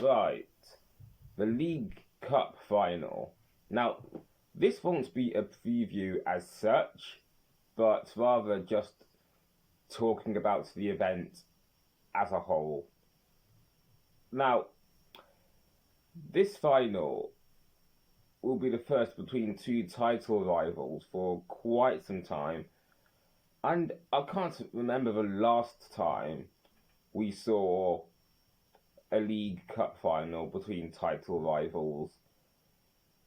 Right, the League Cup final. Now, this won't be a preview as such, but rather just talking about the event as a whole. Now, this final will be the first between two title rivals for quite some time, and I can't remember the last time we saw a League Cup final between title rivals.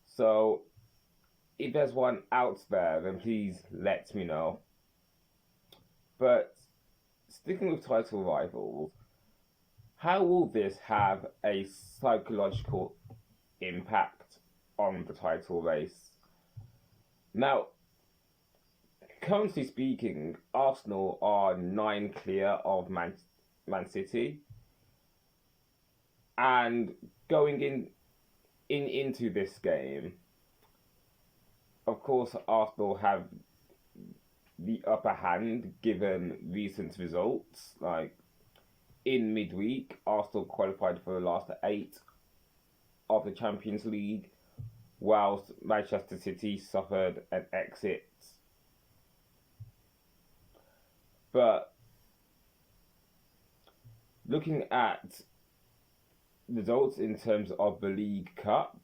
So, if there's one out there, then please let me know. But sticking with title rivals, how will this have a psychological impact on the title race? Now, currently speaking, Arsenal are 9 clear of Man City, and going into this game, of course, Arsenal have the upper hand given recent results. Like in midweek, Arsenal qualified for the last 8 of the Champions League, whilst Manchester City suffered an exit. But looking at results in terms of the League Cup,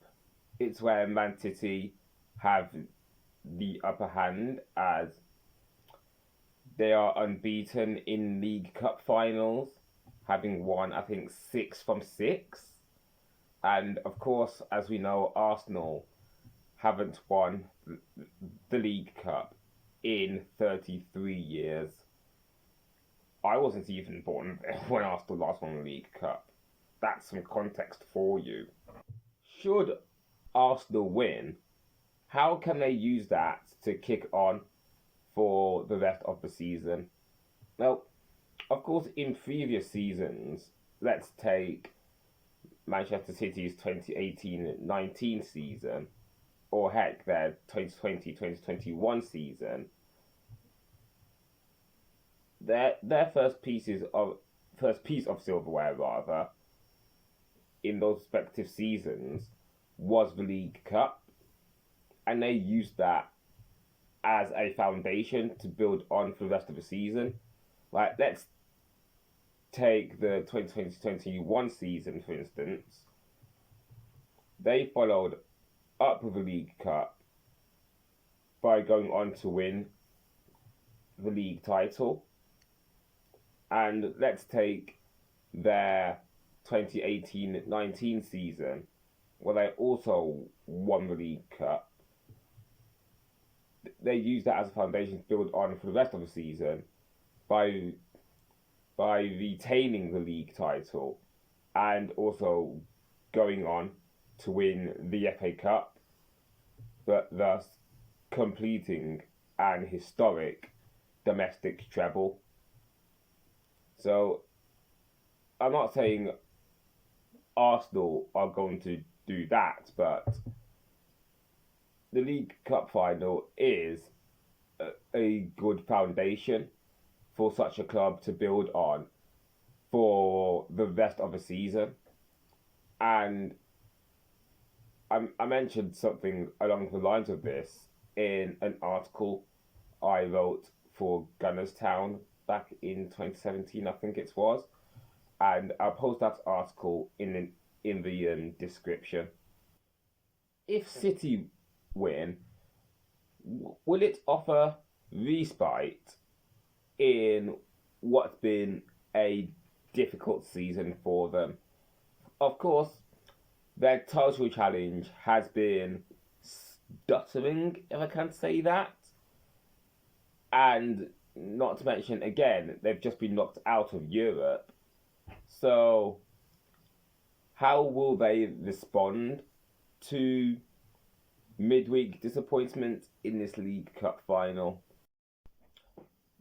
it's where Man City have the upper hand, as they are unbeaten in League Cup finals, having won, I think, 6 from 6. And of course, as we know, Arsenal haven't won the League Cup in 33 years. I wasn't even born when Arsenal last won the League Cup. That's some context for you. Should Arsenal win, how can they use that to kick on for the rest of the season? Well, of course, in previous seasons, let's take Manchester City's 2018-19 season, or heck, their 2020-2021 season. Their first piece of silverware rather in those respective seasons was the League Cup, and they used that as a foundation to build on for the rest of the season. Like, let's take the 2020-21 season, for instance. They followed up with the League Cup by going on to win the league title. And let's take their 2018-19 season, where they also won the League Cup. They used that as a foundation to build on for the rest of the season by retaining the league title and also going on to win the FA Cup, but thus completing an historic domestic treble. So I'm not saying Arsenal are going to do that, but the League Cup final is a good foundation for such a club to build on for the rest of the season. And I mentioned something along the lines of this in an article I wrote for Gunners Town back in 2017, I think it was, and I'll post that article in the description. If City win, will it offer respite in what's been a difficult season for them? Of course, their title challenge has been stuttering, if I can say that, and not to mention, again, they've just been knocked out of Europe. So, how will they respond to midweek disappointment in this League Cup final?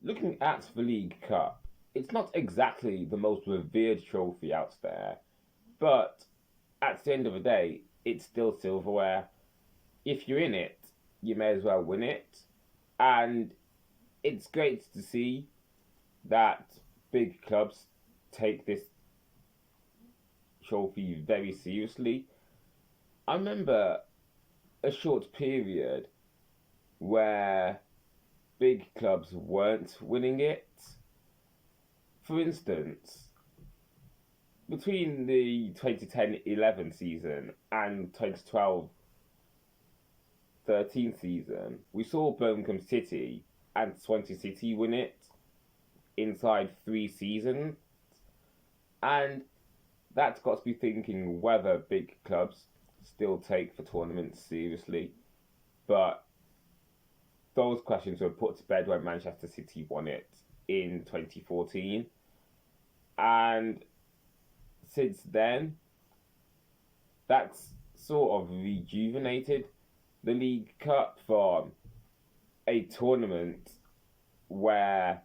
Looking at the League Cup, it's not exactly the most revered trophy out there, but at the end of the day, it's still silverware. If you're in it, you may as well win it. And it's great to see that big clubs take this trophy very seriously. I remember a short period where big clubs weren't winning it. For instance, between the 2010-11 season and 2012-13 season, we saw Birmingham City and Swansea City win it inside 3 seasons, and that got me thinking whether big clubs still take the tournament seriously. But those questions were put to bed when Manchester City won it in 2014. And since then, that's sort of rejuvenated the League Cup from a tournament where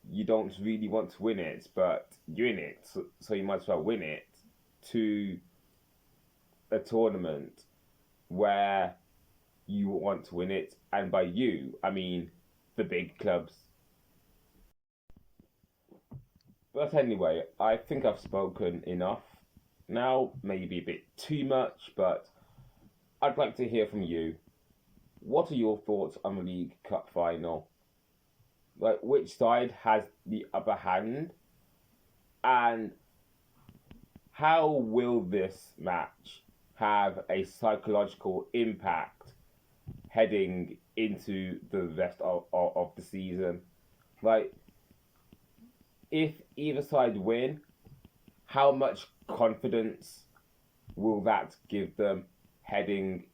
you don't really want to win it, but you're in it, so you might as well win it, to a tournament where you want to win it, and by you, I mean the big clubs. But anyway, I think I've spoken enough now, maybe a bit too much, but I'd like to hear from you. What are your thoughts on the League Cup final? Like, which side has the upper hand? And how will this match have a psychological impact heading into the rest of the season? Like, if either side win, how much confidence will that give them heading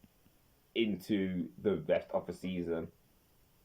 into the rest of the season?